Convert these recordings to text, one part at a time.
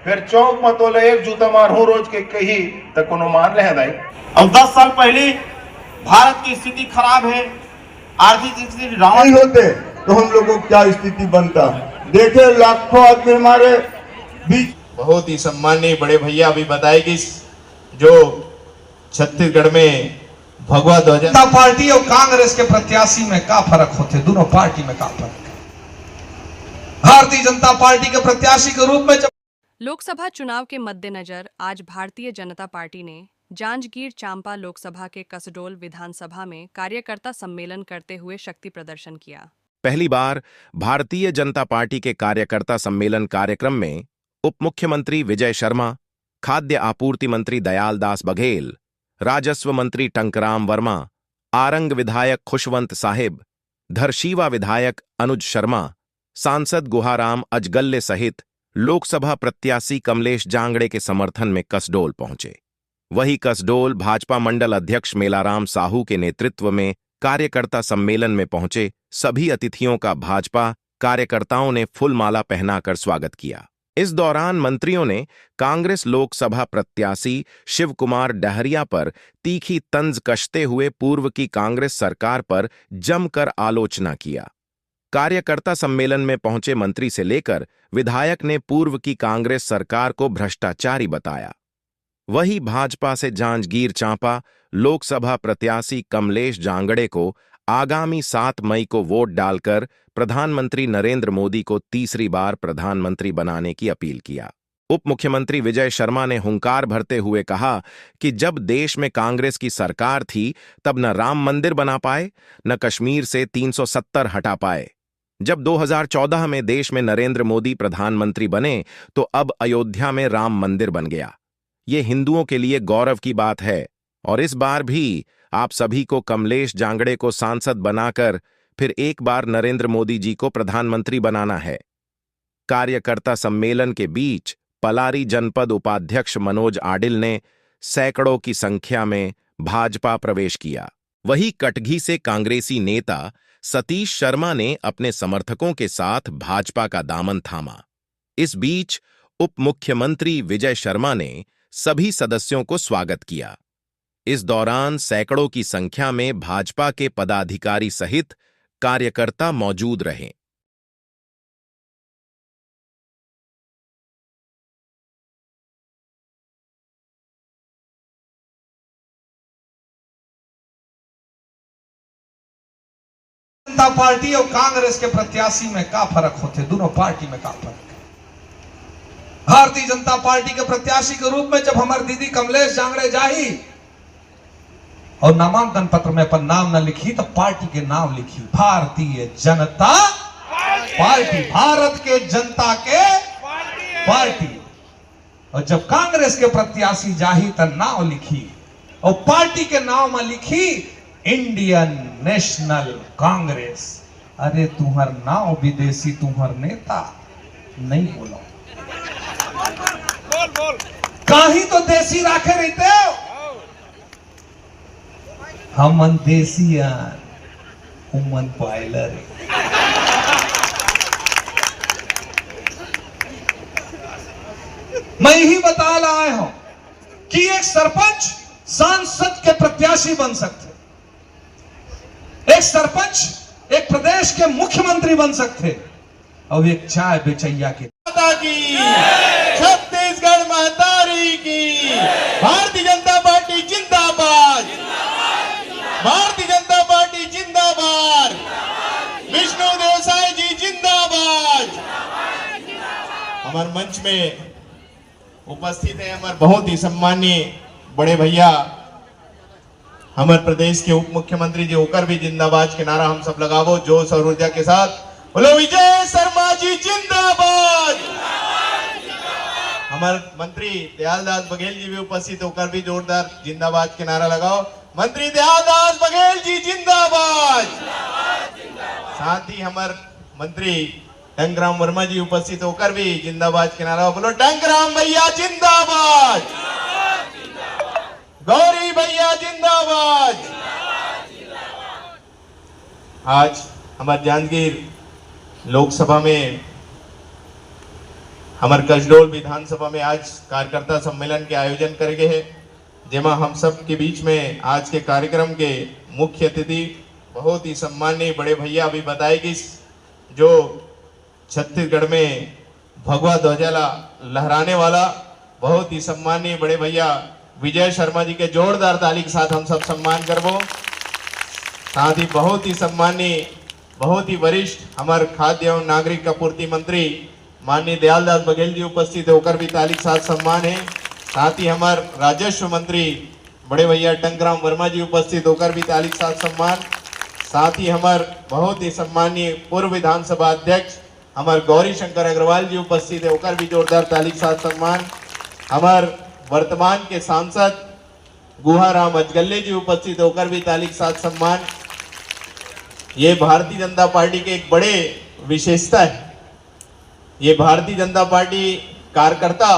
फिर चौक मतोले एक जूता मार हो रोज के कही तक कोनो मान ले दाई। अब 10 साल पहले भारत की स्थिति खराब है, आर्थिक स्थिति नहीं होते तो हम लोगों को क्या स्थिति बनता। देखे लाखों आदमी हमारे बीच। बहुत ही सम्माननीय बड़े भैया अभी बताए कि जो छत्तीसगढ़ में भगवा ध्वजा जनता पार्टी और कांग्रेस के प्रत्याशी में क्या फर्क होते, दोनों पार्टी में क्या फर्क है। भारतीय जनता पार्टी के प्रत्याशी के रूप में लोकसभा चुनाव के मद्देनजर आज भारतीय जनता पार्टी ने जांजगीर चांपा लोकसभा के कसडोल विधानसभा में कार्यकर्ता सम्मेलन करते हुए शक्ति प्रदर्शन किया। पहली बार भारतीय जनता पार्टी के कार्यकर्ता सम्मेलन कार्यक्रम में उप मुख्यमंत्री विजय शर्मा, खाद्य आपूर्ति मंत्री दयालदास बघेल, राजस्व मंत्री टंकराम वर्मा, आरंग विधायक खुशवंत साहिब, धरशीवा विधायक अनुज शर्मा, सांसद गुहाराम अजगल्ले सहित लोकसभा प्रत्याशी कमलेश जांगड़े के समर्थन में कसडोल पहुंचे। वही कसडोल भाजपा मंडल अध्यक्ष मेलाराम साहू के नेतृत्व में कार्यकर्ता सम्मेलन में पहुंचे सभी अतिथियों का भाजपा कार्यकर्ताओं ने फूलमाला पहनाकर स्वागत किया। इस दौरान मंत्रियों ने कांग्रेस लोकसभा प्रत्याशी शिव कुमार डहरिया पर तीखी तंज कसते हुए पूर्व की कांग्रेस सरकार पर जमकर आलोचना किया। कार्यकर्ता सम्मेलन में पहुंचे मंत्री से लेकर विधायक ने पूर्व की कांग्रेस सरकार को भ्रष्टाचारी बताया। वही भाजपा से जांजगीर चांपा लोकसभा प्रत्याशी कमलेश जांगड़े को आगामी 7 मई को वोट डालकर प्रधानमंत्री नरेंद्र मोदी को तीसरी बार प्रधानमंत्री बनाने की अपील किया। उप मुख्यमंत्री विजय शर्मा ने हुंकार भरते हुए कहा कि जब देश में कांग्रेस की सरकार थी तब न राम मंदिर बना पाए, न कश्मीर से 370 हटा पाए। जब 2014 में देश में नरेंद्र मोदी प्रधानमंत्री बने तो अब अयोध्या में राम मंदिर बन गया। ये हिंदुओं के लिए गौरव की बात है और इस बार भी आप सभी को कमलेश जांगड़े को सांसद बनाकर फिर एक बार नरेंद्र मोदी जी को प्रधानमंत्री बनाना है। कार्यकर्ता सम्मेलन के बीच पलारी जनपद उपाध्यक्ष मनोज आडिल ने सैकड़ों की संख्या में भाजपा प्रवेश किया। वही कटघी से कांग्रेसी नेता सतीश शर्मा ने अपने समर्थकों के साथ भाजपा का दामन थामा। इस बीच उप मुख्यमंत्री विजय शर्मा ने सभी सदस्यों को स्वागत किया। इस दौरान सैकड़ों की संख्या में भाजपा के पदाधिकारी सहित कार्यकर्ता मौजूद रहे। जनता पार्टी और कांग्रेस के प्रत्याशी में क्या फर्क होते, दोनों पार्टी में क्या फर्क है। भारतीय जनता पार्टी के प्रत्याशी के रूप में जब हमारी दीदी कमलेश जांगड़े जाही और नामांकन पत्र में अपन नाम न लिखी तो पार्टी के नाम लिखी भारतीय जनता पार्टी, भारत के जनता के पार्टी। और जब कांग्रेस के प्रत्याशी जाही तो नाम लिखी और पार्टी के नाम में लिखी इंडियन नेशनल कांग्रेस। अरे तुम्हार नाम विदेशी, तुम्हार नेता नहीं बोलो, कहीं तो देसी राखे रहते हो। हम देसी उमन पायलर। मैं यही बता रहा हूं कि एक सरपंच सांसद के प्रत्याशी बन सकते, एक सरपंच एक प्रदेश के मुख्यमंत्री बन सकते और एक चाय बेचैया के छत्तीसगढ़ महतारी की भारतीय जनता पार्टी जिंदाबाद, भारतीय जनता पार्टी जिंदाबाद, विष्णु देवसाई जी जिंदाबाद। हमारे मंच में उपस्थित है हमारे बहुत ही सम्मानीय बड़े भैया हमारे प्रदेश के उप मुख्यमंत्री जी होकर भी जिंदाबाद के नारा हम सब लगावो जोश और ऊर्जा के साथ। बोलो विजय शर्मा जी जिंदाबाद। हमारे मंत्री दयालदास बघेल जी भी उपस्थित होकर भी जोरदार जिंदाबाद के नारा लगाओ। मंत्री दयालदास बघेल जी जिंदाबाद। साथ ही हमारे मंत्री टंकराम वर्मा जी उपस्थित होकर भी जिंदाबाद के नारा। बोलो टंकराम भैया जिंदाबाद, गौरी भैया जिंदाबाद। आज हमारे जांजगीर लोकसभा में हमारे कसडोल विधानसभा में आज कार्यकर्ता सम्मेलन के आयोजन करके है, जेमा हम सब के बीच में आज के कार्यक्रम के मुख्य अतिथि बहुत ही सम्मानीय बड़े भैया अभी बताएगी, जो छत्तीसगढ़ में भगवा ध्वजा लहराने वाला बहुत ही सम्मानीय बड़े भैया विजय शर्मा जी के जोरदार ताली के साथ हम सब सम्मान करबो। साथ ही बहुत ही सम्मानीय बहुत ही वरिष्ठ हमारे खाद्य एवं नागरिक आपूर्ति मंत्री माननीय दयालदास बघेल जी उपस्थित है, होकर भी ताली के साथ सम्मान है। साथ ही हमारे राजस्व मंत्री बड़े भैया टंकराम वर्मा जी उपस्थित होकर भी ताली के साथ सम्मान। साथ ही हमारे बहुत ही सम्मानीय पूर्व विधानसभा अध्यक्ष हमारे गौरी शंकर अग्रवाल जी उपस्थित है, होकर भी जोरदार ताली के साथ सम्मान। हमारे वर्तमान के सांसद गुहाराम अजगल्ले जी उपस्थित होकर भी ताली के साथ सम्मान। ये भारतीय जनता पार्टी के एक बड़े विशेषता है, ये भारतीय जनता पार्टी कार्यकर्ता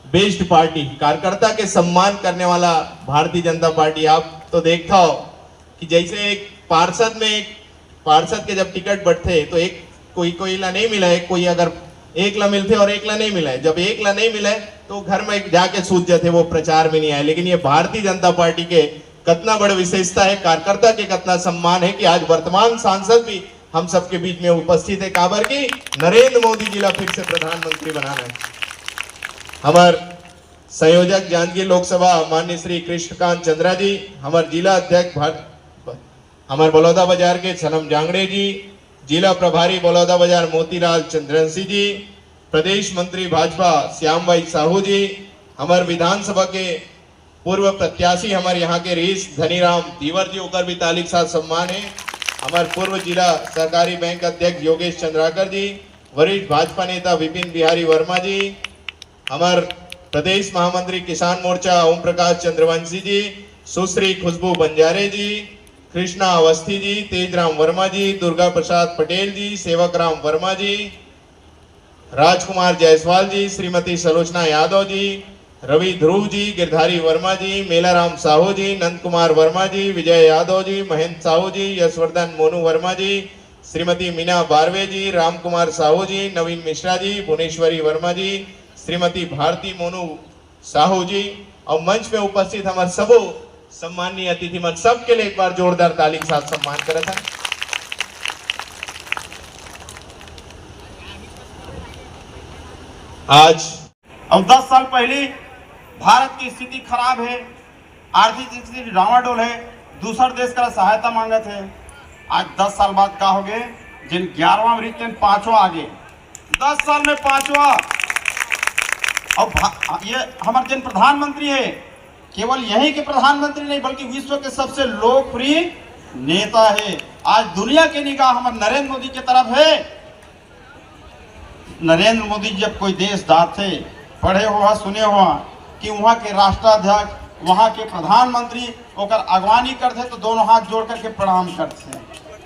बेस्ड पार्टी, कार्यकर्ता के सम्मान करने वाला भारतीय जनता पार्टी। आप तो देखता हो कि जैसे एक पार्षद के जब टिकट बढ़ते तो एक कोई ला नहीं मिला है, कोई अगर एक ला मिलते और एक ला नहीं मिला है, जब एक ला नहीं मिला है तो घर में जाके सूझ जाते, वो प्रचार में नहीं आए। लेकिन ये भारतीय जनता पार्टी के कितना बड़ा विशेषता है, कार्यकर्ता के कितना सम्मान है कि आज वर्तमान सांसद भी हम सबके बीच में उपस्थित है। काबर की नरेंद्र मोदी जी ला फिर से प्रधानमंत्री बनाना है। हमारे संयोजक जांजगीर लोकसभा माननीय श्री कृष्णकांत चंद्रा जी, हमारे जिला अध्यक्ष हमारे बलौदा बाजार के सनम जांगड़े जी, जिला प्रभारी बलौदा बाजार मोतीलाल चंद्रवंशी जी, प्रदेश मंत्री भाजपा श्याम भाई साहू जी, हमारे विधानसभा के पूर्व प्रत्याशी हमारे यहाँ के रीस धनीराम तीवर जी, होकर भी ताली के साथ सम्मान है। हमारे पूर्व जिला सहकारी बैंक अध्यक्ष योगेश चंद्राकर जी, वरिष्ठ भाजपा नेता विपिन बिहारी वर्मा जी, हमारे प्रदेश महामंत्री किसान मोर्चा ओम प्रकाश चंद्रवंशी जी, सुश्री खुशबू बंजारे जी, कृष्णा अवस्थी जी, तेजराम वर्मा जी, दुर्गा प्रसाद पटेल जी, सेवक राम वर्मा जी, राजकुमार जायसवाल जी, श्रीमती सलोचना यादव जी, रवि ध्रुव जी, गिरधारी वर्मा जी, मेलाराम साहू जी, नंद कुमार वर्मा जी, विजय यादव जी, महेंद्र साहू जी, यशवर्धन मोनू वर्मा जी, श्रीमती मीना बारवे जी, राम कुमार साहू जी, नवीन मिश्रा जी, भुवनेश्वरी वर्मा जी, श्रीमती भारती मोनू साहू जी और मंच में उपस्थित हमारे सबो सम्मानीय अतिथि मन सबके लिए एक बार जोरदार ताली के साथ सम्मान करा था। आज अब 10 साल पहले भारत की स्थिति खराब है, आर्थिक स्थिति डावाडोल है, दूसरा देश का सहायता मांगत है। आज 10 साल बाद क्या हो गए, जिन 11वां में रिक्त 5वां आगे, 10 साल में 5वां। और ये हमारे जिन प्रधानमंत्री है, केवल यही के प्रधानमंत्री नहीं बल्कि विश्व के सबसे लोकप्रिय नेता है। आज दुनिया की निगाह हमारे नरेंद्र मोदी की तरफ है। नरेंद्र मोदी जब कोई देश जाते, पढ़े हुआ सुने हुआ कि वहाँ के राष्ट्राध्यक्ष, वहाँ के प्रधानमंत्री होकर अगवानी करते तो दोनों हाथ जोड़ करके प्रणाम करते।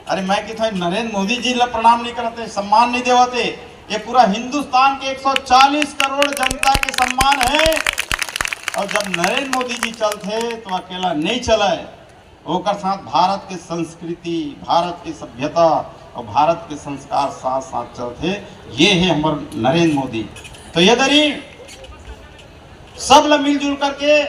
अरे मैं कि नरेंद्र मोदी जी ला प्रणाम नहीं करते, सम्मान नहीं देवते। ये पूरा हिंदुस्तान के 140 करोड़ जनता के सम्मान है। और जब नरेंद्र मोदी जी चलते तो अकेला नहीं चले, ओकर साथ भारत के संस्कृति, भारत की सभ्यता और भारत के संस्कार साथ साथ चलते। ये है हमारे नरेंद्र मोदी। तो ये दरी सब ला मिलजुल करके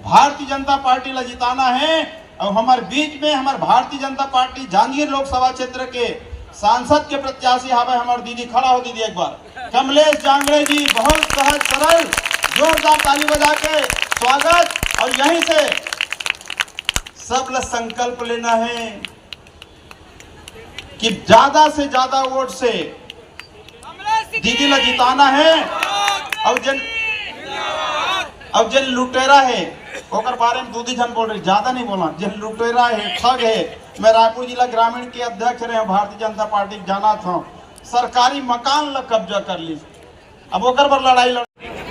भारतीय जनता पार्टी ला जिताना है। और हमारे बीच में हमारे भारतीय जनता पार्टी जांजगीर लोकसभा क्षेत्र के सांसद के प्रत्याशी हमें हमारे दीदी खड़ा हो, दीदी एक बार कमलेश जांगड़े जी, बहुत सहज सरल, जोरदार ताली बजा के स्वागत। और यहीं से सब ला संकल्प लेना है कि ज्यादा से ज्यादा वोट से दीदी ला जिताना है। अब जिन लुटेरा है ओकर बारे में दूधी जन बोल रहे, ज्यादा नहीं बोला, जिन लुटेरा है, ठग है। मैं रायपुर जिला ग्रामीण के अध्यक्ष रहे भारतीय जनता पार्टी जाना था, सरकारी मकान ला कब्जा कर ली, अब ओकर पर लड़ाई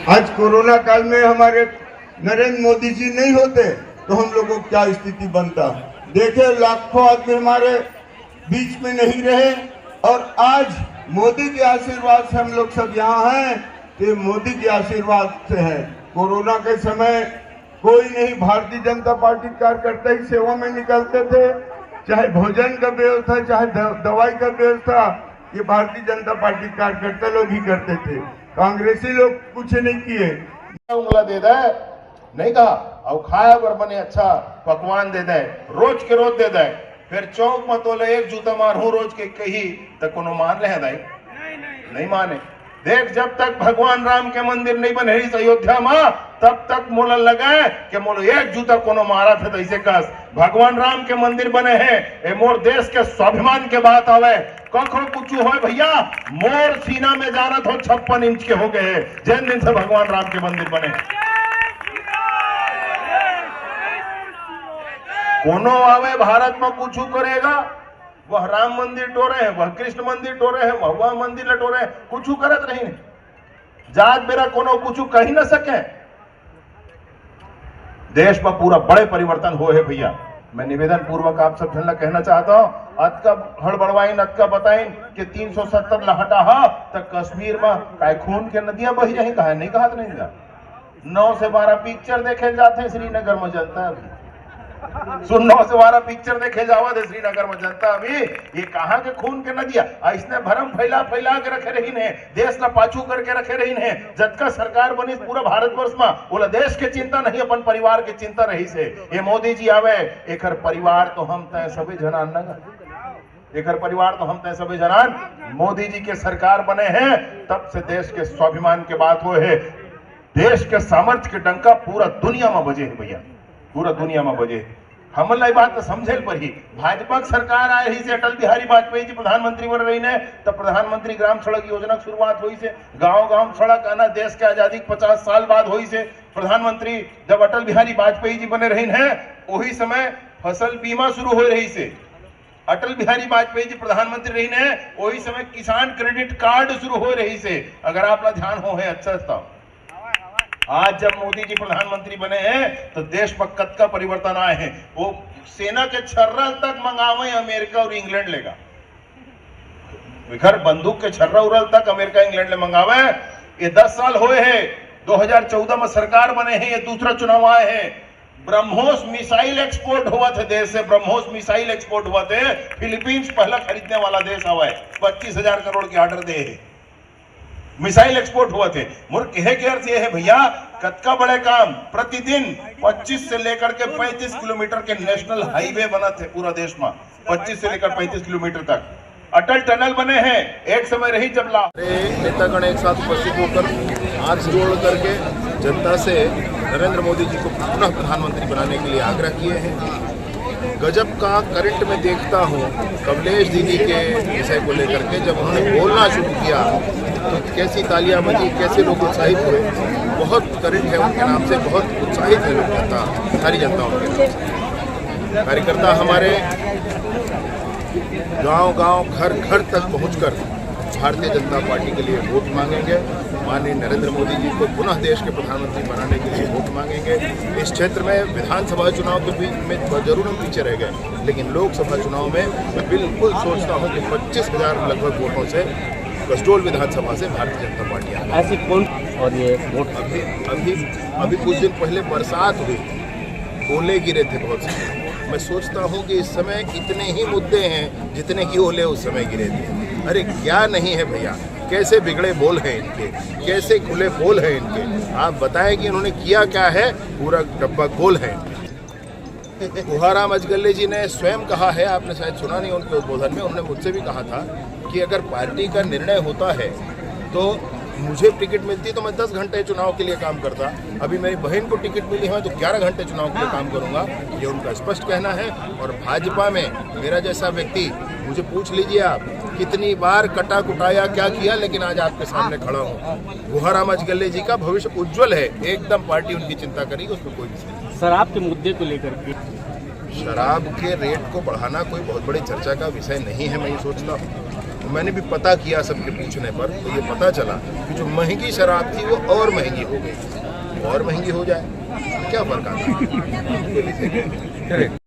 आज कोरोना काल में हमारे नरेंद्र मोदी जी नहीं होते तो हम लोगों को क्या स्थिति बनता। देखे लाखों आदमी हमारे बीच में नहीं रहे और आज मोदी के आशीर्वाद से हम लोग सब यहाँ हैं। तो मोदी के आशीर्वाद से है। कोरोना के समय कोई नहीं, भारतीय जनता पार्टी कार्यकर्ता ही सेवा में निकलते थे, चाहे भोजन का व्यवस्था, चाहे दवाई का व्यवस्था, ये भारतीय जनता पार्टी कार्यकर्ता लोग ही करते थे। कांग्रेसी लोग कुछ नहीं किए। उंगला दे दे नहीं कहा और खाया बर बने अच्छा पकवान दे दे रोज के रोज दे दे फिर चौक में तोले एक जूता मारू रोज के कही तो कोनो मान ले दाई नहीं माने। देख जब तक भगवान राम के मंदिर नहीं बने रही अयोध्या में तब तक मोला लगा कि मोलो एक जूता कोनो मारा था ऐसे कस भगवान राम के मंदिर बने हैं ये मोर देश के स्वाभिमान के बात आवे कखो कुछ हो भैया मोर सीना में जाना तो 56 इंच के हो गए जिन दिन से भगवान राम के मंदिर बने। कोनो आवे भारत में कुछ करेगा वह राम मंदिर टोरे है वह कृष्ण मंदिर टोरे है वह मंदिर लटोरे है कुछ करत रही नहीं जात बेरा कोनो कुछ कही न सके। देश में पूरा बड़े परिवर्तन हो है भैया। मैं निवेदन पूर्वक आप सब जनला कहना चाहता हूं अत का हड़बड़वाइन अत का बताइन कि 370 लहटा हा तक कश्मीर में काय खून के नदियां बही रही कहा नहीं कहा नहीं जा 9 से 12 पिक्चर देखे जाते श्रीनगर में जनता अभी सुन 9 से 12 पिक्चर देखे जावा थे श्रीनगर में जनता अभी ये कहा के खून के नदिया इसने भरम फैला के रखे रही ने देश ला पाछू करके रखे रही ने जबका सरकार बनी पूरा भारतवर्ष में बोला देश के चिंता नहीं अपन परिवार के चिंता रही से ये मोदी जी आवे एकर परिवार तो हम तय सभी जनान न एकर परिवार तो हम तय सभी जनान मोदी जी के सरकार बने हैं तब से देश के स्वाभिमान के बात हो है देश के सामर्थ्य के डंका पूरा दुनिया में बजे है भैया पूरा दुनिया में बजे हमला बात तो समझे पर ही भाजपा सरकार आए रही से अटल बिहारी वाजपेयी जी प्रधानमंत्री बन रही ने तब प्रधानमंत्री ग्राम सड़क योजना की शुरुआत हुई से गांव सड़क आना देश के आजादी 50 साल बाद हुई से प्रधानमंत्री जब अटल बिहारी वाजपेयी जी बने रही है वही समय फसल बीमा शुरू हो रही से अटल बिहारी वाजपेयी जी प्रधानमंत्री रही ने वही समय किसान क्रेडिट कार्ड शुरू हो रही से अगर आप ध्यान हो है अच्छा था। आज जब मोदी जी प्रधानमंत्री बने हैं तो देश में कद का परिवर्तन आए हैं वो सेना के छर्रल तक मंगावे अमेरिका और इंग्लैंड लेगा घर बंदूक के छर्रा उरल तक अमेरिका इंग्लैंड ले मंगावे ये 10 साल हुए हैं 2014 में सरकार बने हैं ये दूसरा चुनाव आए हैं ब्रह्मोस मिसाइल एक्सपोर्ट हुआ थे देश से ब्रह्मोस मिसाइल एक्सपोर्ट हुआ थे फिलीपींस पहला खरीदने वाला देश हुआ है 25,000 करोड़ के ऑर्डर दे है मिसाइल एक्सपोर्ट हुआ थे मुर कहे के अर्थ ये है भैया कतका बड़े काम प्रतिदिन 25 से लेकर के 35 किलोमीटर के नेशनल हाईवे बना थे पूरा देश में 25 से लेकर 35 किलोमीटर तक अटल टनल बने हैं एक समय रही जब नेतागण एक साथ उपस्थित होकर हाथ जोड़ करके जनता से नरेंद्र मोदी जी को पुनः प्रधानमंत्री बनाने के लिए आग्रह किए हैं। गजब का करंट में देखता हूँ कमलेश दीदी के विषय को लेकर के जब उन्होंने बोलना शुरू किया तो कैसी तालियां बजी कैसे लोग उत्साहित हुए बहुत करंट है उनके नाम से बहुत उत्साहित है लोग जनता सारी जनता उनके नाम से कार्यकर्ता हमारे गांव घर घर तक पहुंचकर भारतीय जनता पार्टी के लिए वोट मांगेंगे माननीय नरेंद्र मोदी जी को पुनः देश के प्रधानमंत्री बनाने के लिए वोट मांगेंगे। इस क्षेत्र में विधानसभा चुनाव के बीच में जरूर हम पीछे रह गए लेकिन लोकसभा चुनाव में मैं बिल्कुल सोचता हूं कि 25,000 लगभग वोटों से कसडोल विधानसभा से भारतीय जनता पार्टी आ ऐसी कौन और ये वोट अभी कुछ दिन पहले बरसात हुई ओले गिरे थे बहुत सारे। मैं सोचता हूं कि इस समय इतने ही मुद्दे हैं जितने की ओले उस समय गिरे थे। अरे क्या नहीं है भैया कैसे बिगड़े बोल हैं इनके कैसे खुले बोल हैं इनके आप बताएं कि इन्होंने किया क्या है पूरा डब्बा गोल है। गुहाराम अजगल्ले जी ने स्वयं कहा है आपने शायद सुना नहीं उनके उद्बोधन में उन्होंने मुझसे भी कहा था कि अगर पार्टी का निर्णय होता है तो मुझे टिकट मिलती तो मैं 10 घंटे चुनाव के लिए काम करता अभी मेरी बहन को टिकट मिली है तो 11 घंटे चुनाव के लिए काम करूंगा ये उनका स्पष्ट कहना है। और भाजपा में मेरा जैसा व्यक्ति मुझे पूछ लीजिए आप कितनी बार कटा कुटाया क्या किया लेकिन आज आपके सामने खड़ा हूँ। गुहाराम अजगल्ले जी का भविष्य उज्जवल है एकदम पार्टी उनकी चिंता करेगी उसमें कोई विषय नहीं। शराब के मुद्दे को लेकर के शराब के रेट को बढ़ाना कोई बहुत बड़ी चर्चा का विषय नहीं है मैं ये सोचता हूँ। मैंने भी पता किया सबके पूछने पर तो ये पता चला कि जो महंगी शराब थी वो और महंगी हो गई और महंगी हो जाए क्या फर्क आता है।